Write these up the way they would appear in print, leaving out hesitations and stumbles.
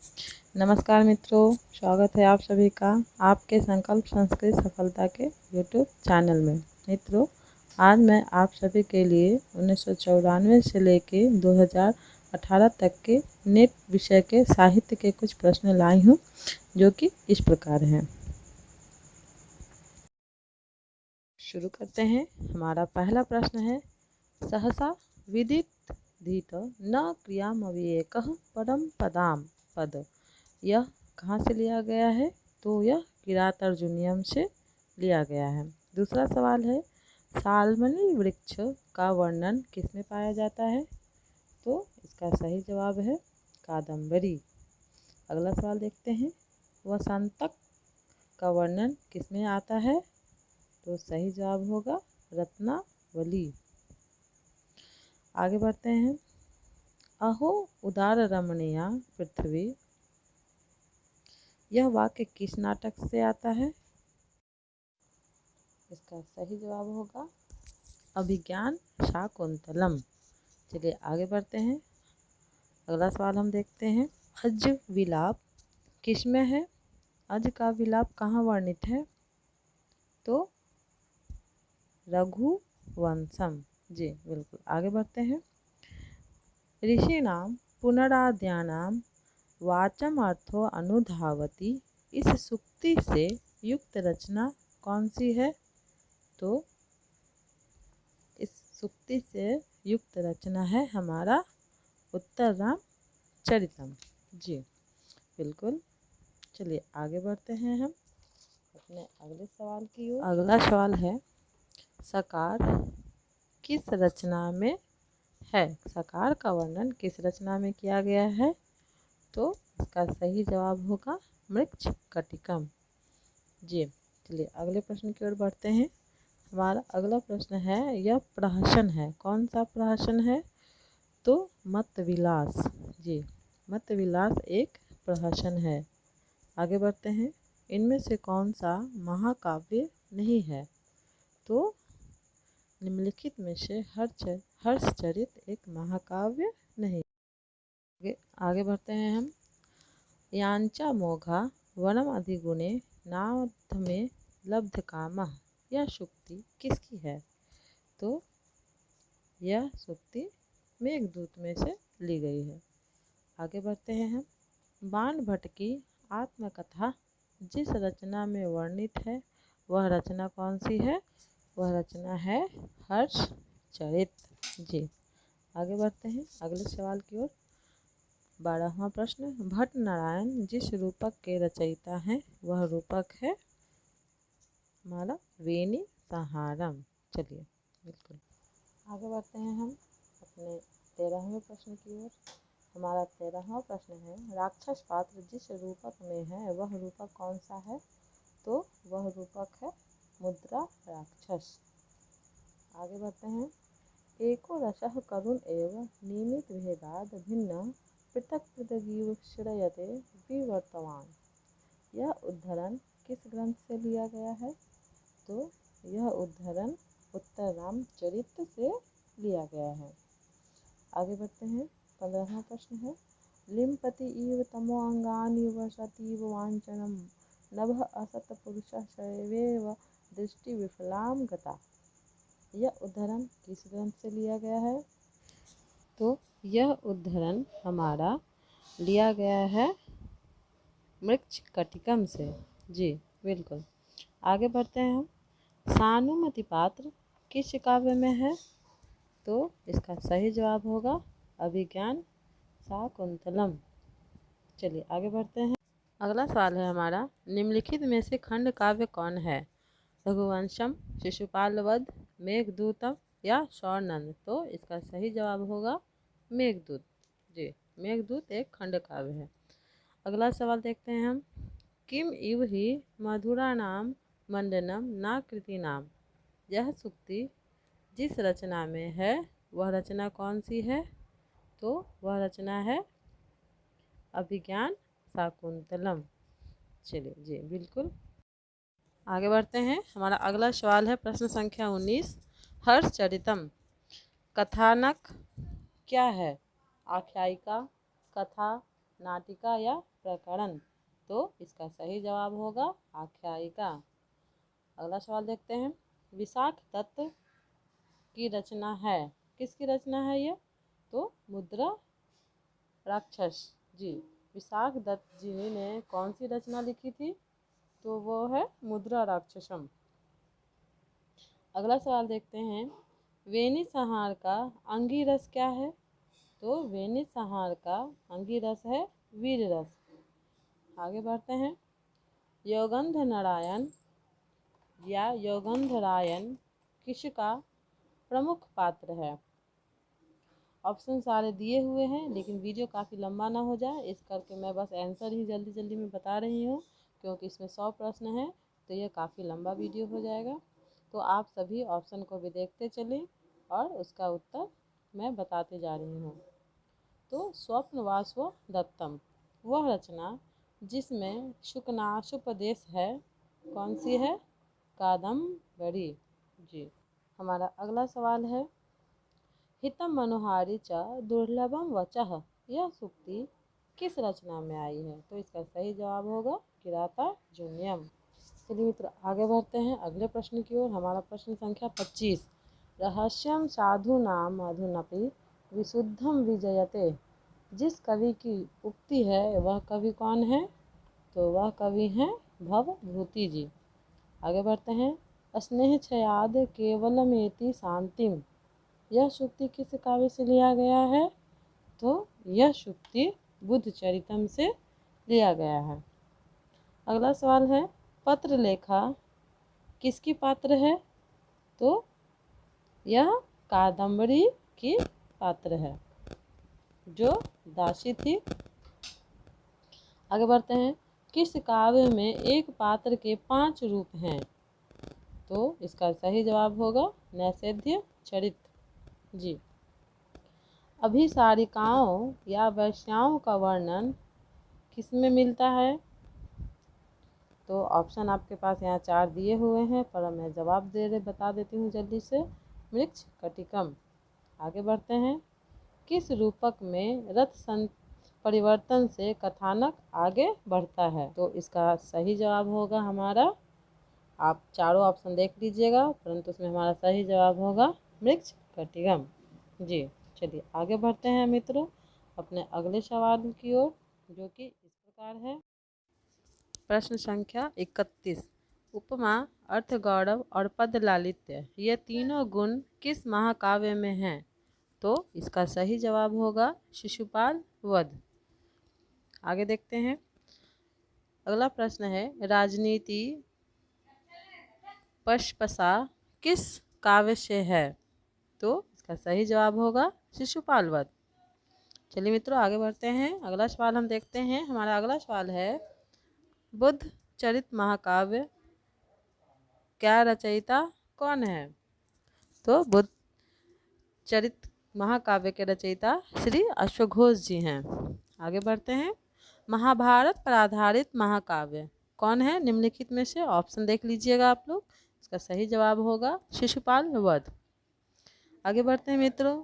नमस्कार मित्रों, स्वागत है आप सभी का आपके संकल्प संस्कृत सफलता के यूट्यूब चैनल में। मित्रों, आज मैं आप सभी के लिए 1994 से लेके 2018 तक के नेट विषय के साहित्य के कुछ प्रश्न लाई हूँ, जो कि इस प्रकार हैं। शुरू करते हैं। हमारा पहला प्रश्न है, सहसा विदित धीत न क्रियामव्येकः परम पदाम पद। यह कहाँ से लिया गया है? तो यह किरात अर्जुनियम से लिया गया है। दूसरा सवाल है, सालमनी वृक्ष का वर्णन किसमें पाया जाता है? तो इसका सही जवाब है कादम्बरी। अगला सवाल देखते हैं, वसंतक का वर्णन किसमें आता है? तो सही जवाब होगा रत्नावली। आगे बढ़ते हैं, अहो उदार रमणीया पृथ्वी, यह वाक्य किस नाटक से आता है? इसका सही जवाब होगा अभिज्ञान शाकुंतलम। चलिए आगे बढ़ते हैं। अगला सवाल हम देखते हैं, अज विलाप किसमें है? अज का विलाप कहाँ वर्णित है? तो रघुवंशम। जी बिल्कुल। आगे बढ़ते हैं, ऋषिणाम पुनराद्यानाम वाचम अर्थो अनुधावती, इस सूक्ति से युक्त रचना कौन सी है? तो इस सूक्ति से युक्त रचना है हमारा उत्तर राम चरितम। जी बिल्कुल। चलिए आगे बढ़ते हैं हम अपने अगले सवाल की ओर। अगला सवाल है, सकार किस रचना में है? सकार का वर्णन किस रचना में किया गया है? तो इसका सही जवाब होगा मृक्ष कटिकम। जी चलिए अगले प्रश्न की ओर बढ़ते हैं। हमारा अगला प्रश्न है, यह प्रहसन है। कौन सा प्रहसन है? तो मत विलास। जी मत विलास एक प्रहसन है। आगे बढ़ते हैं, इनमें से कौन सा महाकाव्य नहीं है? तो निम्नलिखित में से हर्षचरित एक महाकाव्य नहीं। आगे बढ़ते हैं हम, यांचा मोघा वनम अधिगुणे नामध्य लब्ध कामः, यह सूक्ति किसकी है? तो यह सूक्ति मेघदूत में से ली गई है। आगे बढ़ते हैं हम, बाण भट्ट की आत्मकथा जिस रचना में वर्णित है, वह रचना कौन सी है? वह रचना है हर्षचरित। जी आगे बढ़ते हैं अगले सवाल की ओर। 12वां प्रश्न, भट्ट नारायण जिस रूपक के रचयिता हैं, वह रूपक है हमारा वेणी सहारम। चलिए बिल्कुल आगे बढ़ते हैं हम अपने 13वें प्रश्न की ओर। हमारा 13वां प्रश्न है, राक्षस पात्र जिस रूपक में है, वह रूपक कौन सा है? तो वह रूपक है मुद्रा राक्षस। आगे बढ़ते हैं, एको रसः करुण एव नियमित भेदाद भिन्न पृथक पृथगीव श्रयते विवर्तमान, यह उद्धरण किस ग्रंथ से लिया गया है? तो यह उद्धरण उत्तर रामचरित से लिया गया है। आगे बढ़ते हैं 15वां प्रश्न है, लिम्पति इव तमो अंगानि वसतीव वांचनम नभ असत पुरुष शैवेव दृष्टि विफलाम गता, यह उद्धरण किस ग्रंथ से लिया गया है? तो यह उद्धरण हमारा लिया गया है मृक्ष कटिकम से। जी बिल्कुल। आगे बढ़ते हैं हम, सानुमति पात्र किस काव्य में है? तो इसका सही जवाब होगा अभिज्ञान शाकुंतलम। चलिए आगे बढ़ते हैं। अगला सवाल है हमारा, निम्नलिखित में से खंड काव्य कौन है? रघुवंशम, शिशुपाल वध, मेघदूतम या शौनंद? तो इसका सही जवाब होगा मेघदूत। जी मेघदूत एक खंड काव्य है। अगला सवाल देखते हैं हम, किम इव ही मधुरा नाम मंडनम ना कृति नाम, यह सूक्ति जिस रचना में है, वह रचना कौन सी है? तो वह रचना है अभिज्ञान शाकुंतलम। चलिए जी बिल्कुल आगे बढ़ते हैं। हमारा अगला सवाल है प्रश्न संख्या 19, हर्षचरितम कथानक क्या है? आख्यायिका, कथा, नाटिका या प्रकरण? तो इसका सही जवाब होगा आख्यायिका। अगला सवाल देखते हैं। विशाख दत्त की रचना है, किसकी रचना है ये? तो मुद्रा राक्षस जी, विशाख दत्त जी ने कौन सी रचना लिखी थी? तो वो है मुद्रा राक्षसम। अगला सवाल देखते हैं। वेनी संहार का अंगी-रस क्या है? तो वेनी संहार का अंगी-रस है वीर रस। आगे बढ़ते हैं। योगंध नारायण या योगंधरायण किसका प्रमुख पात्र है? ऑप्शन सारे दिए हुए हैं, लेकिन वीडियो काफ़ी लंबा ना हो जाए इस करके मैं बस आंसर ही जल्दी जल्दी में बता रही हूँ, क्योंकि इसमें 100 प्रश्न हैं तो यह काफ़ी लंबा वीडियो हो जाएगा। तो आप सभी ऑप्शन को भी देखते चलें और उसका उत्तर मैं बताते जा रही हूँ। तो स्वप्नवासव दत्तम वह रचना जिसमें शुकनाशोपदेश है, कौन सी है? कादम्बरी जी। हमारा अगला सवाल है। हितम मनोहारी च दुर्लभम वचः यह सूक्ति किस रचना में आई है? तो इसका सही जवाब होगा किरातार्जुनीयम। चलिए मित्र आगे बढ़ते हैं अगले प्रश्न की ओर। हमारा प्रश्न संख्या 25। रहस्यम साधु नाम अधुनपि विशुद्धम विजयते। जिस कवि की उक्ति है वह कवि कौन है? तो वह कवि हैं भवभूति जी। आगे बढ़ते हैं। स्नेह छयाद केवलमेति शांतिम यह सूक्ति किस काव्य से लिया गया है? तो यह सूक्ति बुद्ध चरितम से लिया गया है। अगला सवाल है। पत्र लेखा किसकी पात्र है? तो यह कादम्बरी की पात्र है जो दासी थी। आगे बढ़ते हैं। किस काव्य में एक पात्र के 5 रूप हैं? तो इसका सही जवाब होगा नैषधीय चरित जी। अभिसारिकाओं या वैश्याओं का वर्णन किसमें मिलता है? तो ऑप्शन आपके पास यहाँ 4 दिए हुए हैं, पर मैं जवाब बता देती हूँ जल्दी से। मृक्ष कटिकम। आगे बढ़ते हैं। किस रूपक में रथ परिवर्तन से कथानक आगे बढ़ता है? तो इसका सही जवाब होगा हमारा, आप चारों ऑप्शन देख लीजिएगा, परंतु उसमें हमारा सही जवाब होगा मृक्ष कटिकम जी। चलिए आगे बढ़ते हैं मित्रों अपने अगले सवाल की ओर, जो कि इस प्रकार है। प्रश्न संख्या 31। उपमा, अर्थ गौरव और पद लालित्य ये तीनों गुण किस महाकाव्य में हैं? तो इसका सही जवाब होगा शिशुपाल वध। आगे देखते हैं। अगला प्रश्न है। राजनीति पशपसा किस काव्य से है? तो इसका सही जवाब होगा शिशुपाल वध। चलिए मित्रों आगे बढ़ते हैं। अगला सवाल हम देखते हैं। हमारा अगला सवाल है। बुद्ध चरित महाकाव्य क्या रचयिता कौन है? तो बुद्ध चरित महाकाव्य के रचयिता श्री अश्वघोष जी हैं। आगे बढ़ते हैं। महाभारत पर आधारित महाकाव्य कौन है? निम्नलिखित में से ऑप्शन देख लीजिएगा आप लोग। इसका सही जवाब होगा शिशुपाल वध। आगे बढ़ते हैं मित्रों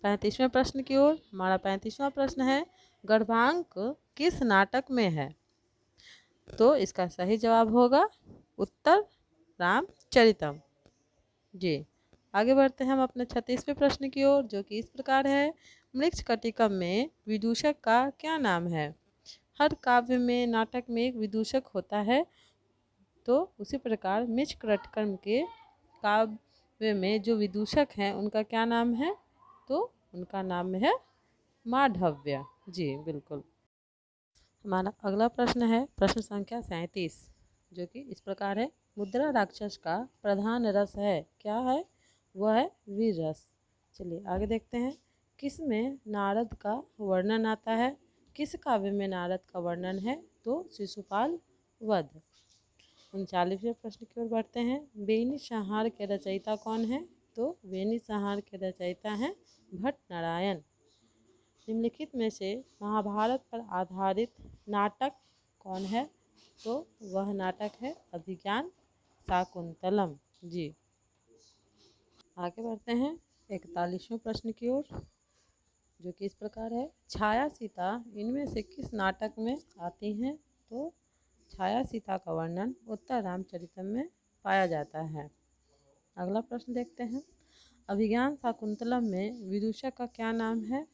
35वें प्रश्न की ओर। हमारा 35वां प्रश्न है। गर्भांक किस नाटक में है? तो इसका सही जवाब होगा उत्तर रामचरितम जी। आगे बढ़ते हैं हम अपने 36वें प्रश्न की ओर, जो कि इस प्रकार है। मृक्ष कटिकम में विदूषक का क्या नाम है? हर काव्य में नाटक में एक विदूषक होता है, तो उसी प्रकार मृक्ष कटिकम के काव्य में जो विदूषक हैं उनका क्या नाम है? तो उनका नाम है माधव्य जी। बिल्कुल। हमारा अगला प्रश्न है प्रश्न संख्या 37, जो कि इस प्रकार है। मुद्रा राक्षस का प्रधान रस है, क्या है? वह है वीर रस। चलिए आगे देखते हैं। किस में नारद का वर्णन आता है? किस काव्य में नारद का वर्णन है? तो शिशुपाल वध। 39वें प्रश्न की ओर बढ़ते हैं। बेनी संहार के रचयिता कौन है? तो बेनी संहार के रचयिता हैं भट्ट नारायण। निम्नलिखित में से महाभारत पर आधारित नाटक कौन है? तो वह नाटक है अभिज्ञान शाकुंतलम जी। आगे बढ़ते हैं 41वें प्रश्न की ओर, जो कि इस प्रकार है। छाया सीता इनमें से किस नाटक में आती हैं? तो छाया सीता का वर्णन उत्तर रामचरितम में पाया जाता है। अगला प्रश्न देखते हैं। अभिज्ञान शाकुंतलम में विदूषक का क्या नाम है?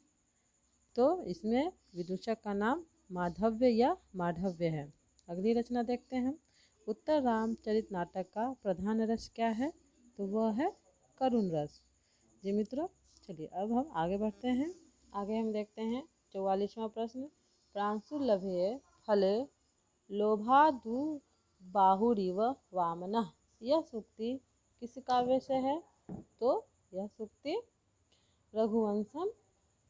तो इसमें विदूषक का नाम माधव्य या माधव्य है। अगली रचना देखते हैं। उत्तर रामचरित नाटक का प्रधान रस क्या है? तो वह है करुण रस। जी मित्रों, चलिए अब हम आगे बढ़ते हैं। आगे हम देखते हैं 44वां प्रश्न। प्रांशुलभ्ये फले लोभादु बाहुरिव वामनः, यह सूक्ति किस काव्य से है? तो यह सूक्ति रघुवंशम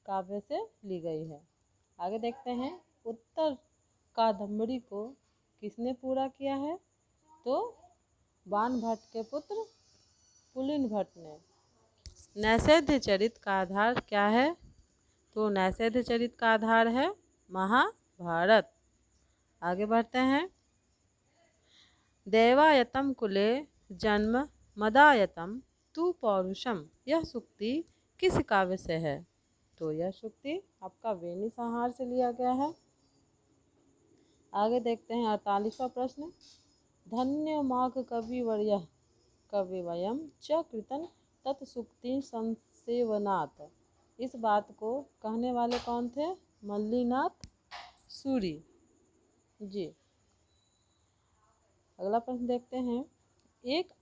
काव्य से ली गई है। आगे देखते हैं। उत्तर कादम्बरी को किसने पूरा किया है? तो बाण भट्ट के पुत्र पुलिन भट्ट ने। नैषधीय चरित का आधार क्या है? तो नैषधीय चरित का आधार है महाभारत। आगे बढ़ते हैं। देवायतम कुले जन्म मदायतम तु पौरुषम, यह सूक्ति किस काव्य से है? तो यह सूक्ति आपका वेणी संहार से लिया गया है। आगे देखते हैं 48वां प्रश्न। धन्य माघ कवि वर्य कवि वयम च कृतन तत्सुक्ति संसेवनात्, इस बात को कहने वाले कौन थे? मल्लीनाथ सूरी जी। अगला प्रश्न देखते हैं। एक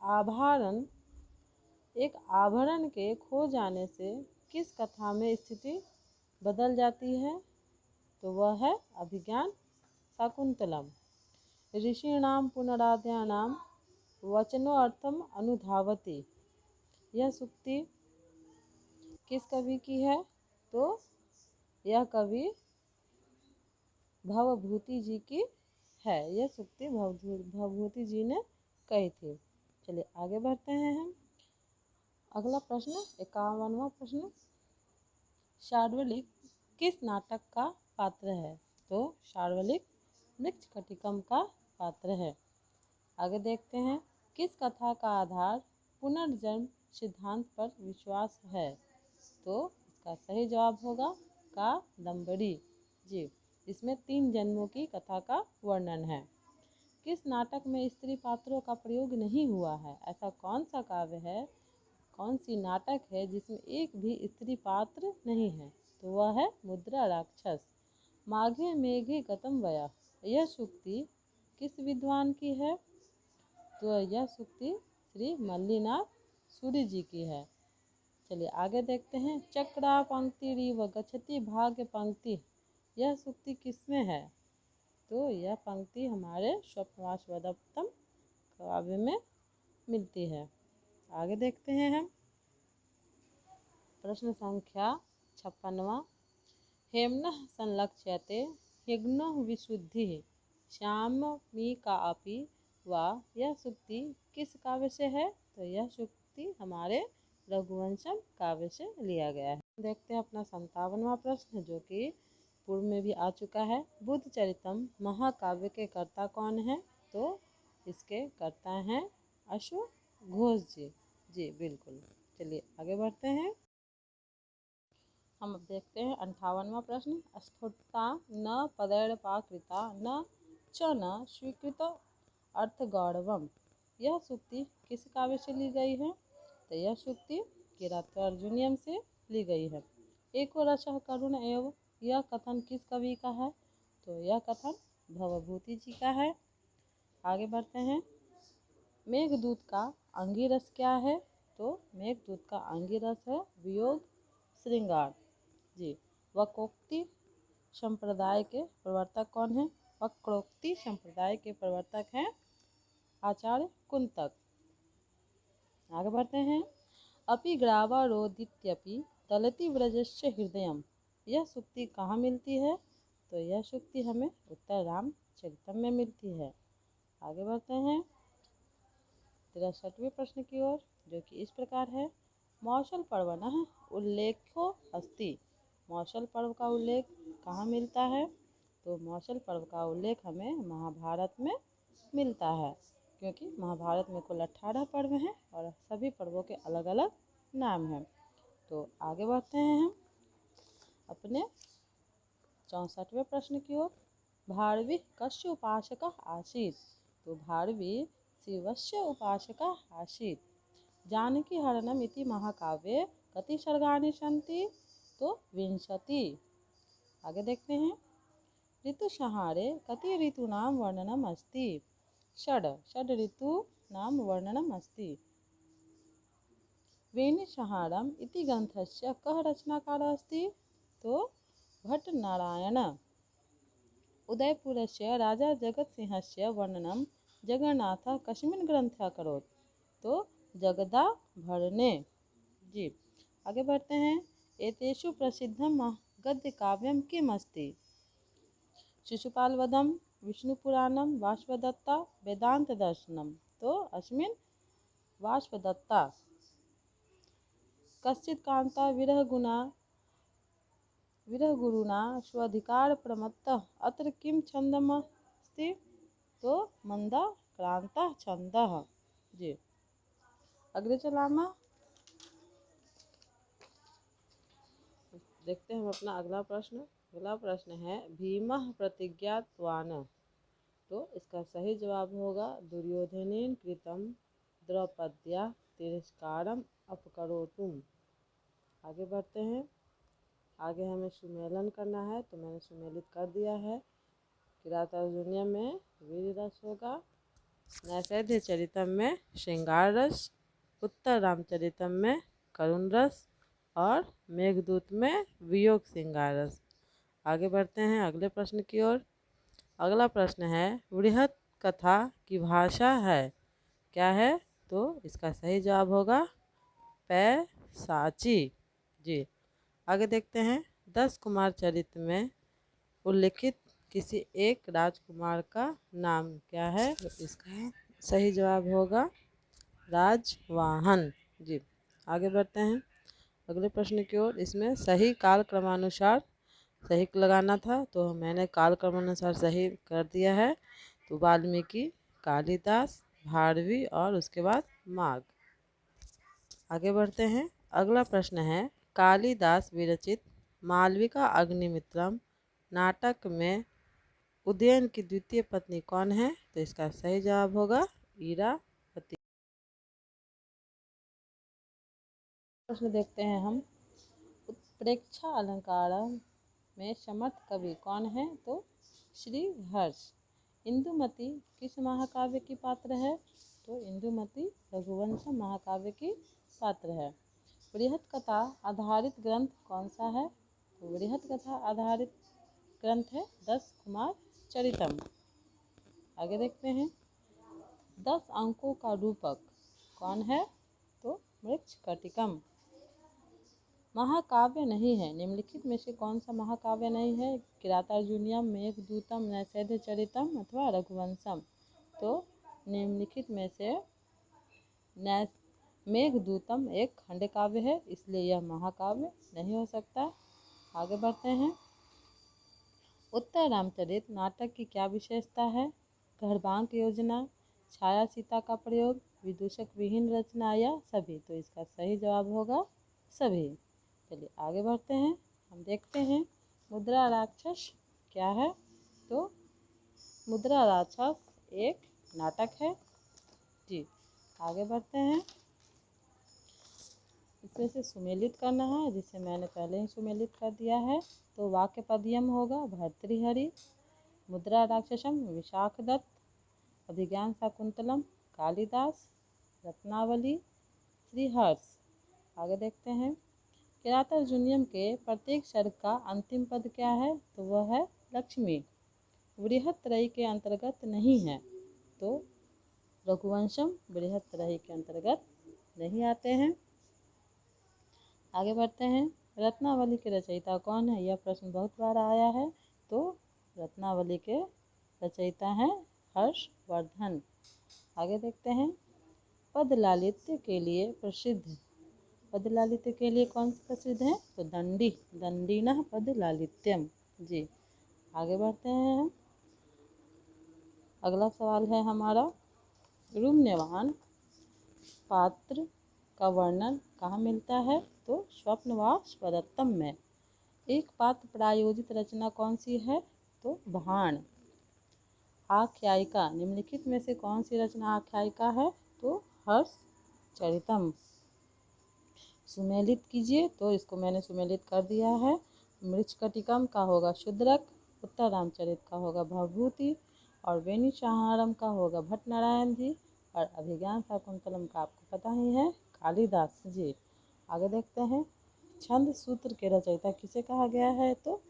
आभरण के खो जाने से किस कथा में स्थिति बदल जाती है? तो वह है अभिज्ञान शाकुंतलम। ऋषीणाम पुनराद्यानाम वचनोर्थम अनुधावति, यह सूक्ति किस कवि की है? तो यह कवि भवभूति जी की है। यह सूक्ति भवभूति जी ने कही थी। चलिए आगे बढ़ते हैं हम। अगला प्रश्न 51वां प्रश्न। शार्वलिक किस नाटक का पात्र है? तो शार्वलिक मृच्छकटिकम का पात्र है। आगे देखते हैं। किस कथा का आधार पुनर्जन्म सिद्धांत पर विश्वास है? तो इसका सही जवाब होगा कादम्बरी जी। इसमें 3 जन्मों की कथा का वर्णन है। किस नाटक में स्त्री पात्रों का प्रयोग नहीं हुआ है? ऐसा कौन सा काव्य है, कौन सी नाटक है जिसमें एक भी स्त्री पात्र नहीं है? तो वह है मुद्रा राक्षस। माघे मेघे गतम वया, यह सूक्ति किस विद्वान की है? तो यह सूक्ति श्री मल्लीनाथ सूरी जी की है। चलिए आगे देखते हैं। चक्रा पंक्ति रिव गच्छति भाग्य पंक्ति, यह सूक्ति किसमें है? तो यह पंक्ति हमारे स्वप्नवासवदत्तम काव्य में मिलती है। आगे देखते हैं हम। प्रश्न संख्या 56वां। हेम्नः संलक्ष्यते यज्ञो विशुद्धि श्यामी का अपि वा, यह सूक्ति किस काव्य से है? तो यह सूक्ति हमारे रघुवंशम काव्य से लिया गया है। देखते हैं अपना 57वां प्रश्न, जो कि पूर्व में भी आ चुका है। बुद्ध चरितम महाकाव्य के कर्ता कौन है? तो इसके कर्ता हैं अश्वघोष जी। जी बिल्कुल। चलिए आगे बढ़ते हैं। हम अब देखते हैं 58वां प्रश्न। स्फुटता न पदैर्पाकृता न च न स्वीकृत अर्थगौरवम, यह सूक्ति किस काव्य से ली गई है? तो यह सूक्ति किरातार्जुनीयम से ली गई है। एको रसः करुण एवं, यह कथन किस कवि का है? तो यह कथन भवभूति जी का है। आगे बढ़ते हैं। मेघदूत का अंगिरस क्या है? तो मेघदूत का अंगिरस है वियोग श्रृंगार जी। वक्रोक्ति संप्रदाय के प्रवर्तक कौन है? वक्रोक्ति संप्रदाय के प्रवर्तक हैं आचार्य कुंतक। आगे बढ़ते हैं। अपि ग्रावारोदित्यपि दलति व्रजस्य हृदयम, यह सूक्ति कहाँ मिलती है? तो यह सूक्ति हमें उत्तर रामचरितम में मिलती है। आगे बढ़ते हैं 63वें प्रश्न की ओर, जो कि इस प्रकार है। मौसल पर्वणः उल्लेखो अस्ति, मौसल पर्व का उल्लेख कहाँ मिलता है? तो मौसल पर्व का उल्लेख हमें महाभारत में मिलता है, क्योंकि महाभारत में कुल 18 पर्व हैं और सभी पर्वों के अलग अलग नाम हैं। तो आगे बढ़ते हैं हम। अपने 64वें प्रश्न की ओर। भारवी कस्य उपासकः आसीत्? तो भारवी शिवस्य उपासकः आसीत्। जानकीहरणम् इति महाकाव्ये कति सर्गाणि सन्ति? तो 20। आगे देखते हैं। ऋतुसंहारे कति ऋतूनां वर्णनम् अस्ति? षड् ऋतूनां वर्णनम् अस्ति। वेणीसंहारम् इति ग्रन्थस्य कः रचनाकारः अस्ति? तो भट्टनारायण। उदयपुरस्य राजा जगतसिंहस्य वर्णनं जगन्नाथः कस्मिन् ग्रन्थे अकरोत्? तो जगदाभरणे। जी आगे बढ़ते हैं। एतेषु प्रसिद्धं गद्यकाव्यं किम् अस्ति? शिशुपालवधं, विष्णुपुराणं, वासवदत्ता, वेदान्तदर्शनम्। तो अस्मिन् वासवदत्ता। कश्चित् कान्ता विरहगुरुणा स्वाधिकारप्रमत्तः अत्र किं छन्दम् अस्ति? तो मन्दाक्रान्तः छन्दः। जी अग्रे चलामा देखते हैं हम अपना अगला प्रश्न। अगला प्रश्न है भीमः प्रतिज्ञातवान्। तो इसका सही जवाब होगा दुर्योधनेन कृतं द्रौपद्या तिरस्कारम अपकरोतुम। आगे बढ़ते हैं। आगे हमें सुमेलन करना है, तो मैंने सुमेलित कर दिया है। किरातार्जुनीय में वीर रस होगा, नैषधीय चरितम में श्रृंगार रस, उत्तर रामचरितम में करुण रस और मेघदूत में वियोग श्रृंगार रस। आगे बढ़ते हैं अगले प्रश्न की ओर। अगला प्रश्न है बृहत कथा की भाषा है क्या है? तो इसका सही जवाब होगा पैशाची। जी आगे देखते हैं। 10 कुमार चरित्र में उल्लिखित किसी एक राजकुमार का नाम क्या है? तो इसका सही जवाब होगा राजवाहन। जी आगे बढ़ते हैं अगले प्रश्न की ओर। इसमें सही काल क्रमानुसार सही लगाना था, तो मैंने काल क्रमानुसार सही कर दिया है। तो वाल्मीकि, कालिदास, भारवी और उसके बाद माघ। आगे बढ़ते हैं। अगला प्रश्न है कालिदास विरचित मालविका अग्निमित्रम नाटक में उदयन की द्वितीय पत्नी कौन है? तो इसका सही जवाब होगा इरावती। प्रश्न देखते हैं हम। उत्प्रेक्षा अलंकार में समर्थ कवि कौन है? तो श्री हर्ष। इंदुमती किस महाकाव्य की पात्र है? तो इंदुमती रघुवंश महाकाव्य की पात्र है। बृहत कथा आधारित ग्रंथ कौन सा है? तो बृहत कथा आधारित ग्रंथ है 10 कुमार चरितम। आगे देखते हैं। 10 अंकों का रूपक कौन है? तो मृच्छकटिकम। महाकाव्य नहीं है, निम्नलिखित में से कौन सा महाकाव्य नहीं है? किरातार्जुनीयम, मेघदूतम, नैषधीय चरितम अथवा रघुवंशम। तो निम्नलिखित में से मेघदूतम एक खंड काव्य है, इसलिए यह महाकाव्य नहीं हो सकता। आगे बढ़ते हैं। उत्तर रामचरित नाटक की क्या विशेषता है? गर्भांक योजना, छाया सीता का प्रयोग, विदूषक विहीन रचना या सभी। तो इसका सही जवाब होगा सभी। चलिए आगे बढ़ते हैं। हम देखते हैं मुद्रा राक्षस क्या है? तो मुद्रा राक्षस एक नाटक है। जी आगे बढ़ते हैं। इसमें से सुमेलित करना है, जिसे मैंने पहले ही सुमेलित कर दिया है। तो वाक्य पद्यम होगा भर्तृहरि, मुद्रा राक्षसम विशाखदत्त, अभिज्ञान शाकुंतलम कालिदास, रत्नावली श्रीहर्ष। आगे देखते हैं। किरातार्जुनीयम के प्रत्येक सर्ग का अंतिम पद क्या है? तो वह है लक्ष्मी। बृहत्त्रयी के अंतर्गत नहीं है, तो रघुवंशम बृहत्त्रयी के अंतर्गत नहीं आते हैं। आगे बढ़ते हैं। रत्नावली के रचयिता कौन है? यह प्रश्न बहुत बार आया है। तो रत्नावली के रचयिता हैं हर्षवर्धन। आगे देखते हैं। पदलालित्य के लिए प्रसिद्ध, पदलालित्य के लिए कौन सा प्रसिद्ध है? तो दंडी, दंडीनः पदलालित्यम। जी आगे बढ़ते हैं हम। अगला सवाल है हमारा रूम्यवान पात्र का वर्णन कहाँ मिलता है? तो स्वप्नवास पदत्तम में। एक पात्र प्रायोजित रचना कौन सी है? तो भाण। आख्यायिका, निम्नलिखित में से कौन सी रचना आख्यायिका है? तो हर्षचरितम्। सुमेलित कीजिए, तो इसको मैंने सुमेलित कर दिया है। मृच्छकटिकम का होगा शूद्रक, उत्तर रामचरित का होगा भवभूति, और वेणुचारणम का होगा भट्ट नारायण जी, और अभिज्ञान शाकुंतलम का आपको पता ही है कालिदास जी। आगे देखते हैं, छंद सूत्र के रचयिता किसे कहा गया है? तो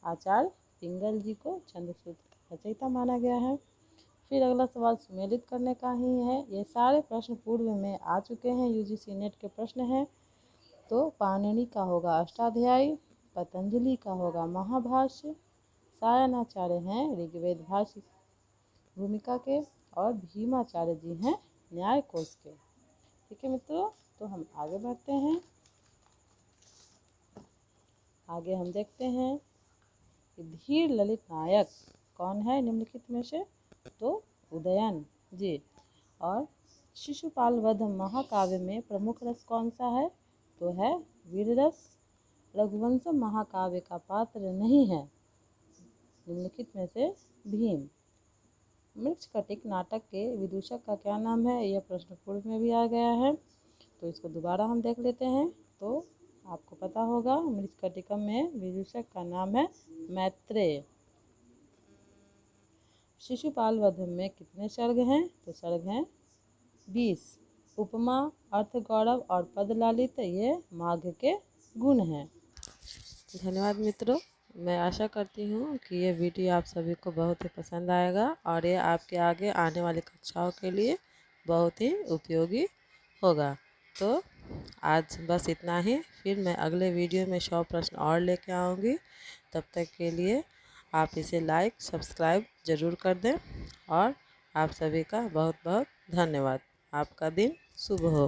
आचार्य पिंगल जी को छंद सूत्र का रचयिता माना गया है। फिर अगला सवाल सुमेलित करने का ही है। ये सारे प्रश्न पूर्व में आ चुके हैं, यूजीसी नेट के प्रश्न हैं। तो पाणिनि का होगा अष्टाध्यायी, पतंजलि का होगा महाभाष्य, सायणाचार्य हैं ऋग्वेद भाष्य भूमिका के, और भीमाचार्य जी हैं न्याय कोश के। ठीक है मित्रों, तो हम आगे बढ़ते हैं। आगे हम देखते हैं कि धीर ललित नायक कौन है निम्नलिखित में से? तो उदयन जी। और शिशुपाल वध महाकाव्य में प्रमुख रस कौन सा है? तो है वीर रस। रघुवंशम महाकाव्य का पात्र नहीं है निम्नलिखित में से भीम। मृच्छकटिक नाटक के विदूषक का क्या नाम है? यह प्रश्न पूर्व में भी आ गया है, तो इसको दोबारा हम देख लेते हैं। तो आपको पता होगा मृच्छकटिकम में विदूषक का नाम है मैत्रेय। शिशुपाल वध में कितने सर्ग हैं? तो सर्ग हैं 20। उपमा, अर्थ गौरव और पद लालित ये माघ के गुण हैं। धन्यवाद मित्रों, मैं आशा करती हूँ कि ये वीडियो आप सभी को बहुत ही पसंद आएगा और ये आपके आगे आने वाली कक्षाओं के लिए बहुत ही उपयोगी होगा। तो आज बस इतना ही, फिर मैं अगले वीडियो में 100 प्रश्न और लेके आऊँगी। तब तक के लिए आप इसे लाइक सब्सक्राइब ज़रूर कर दें, और आप सभी का बहुत बहुत धन्यवाद। आपका दिन शुभ हो।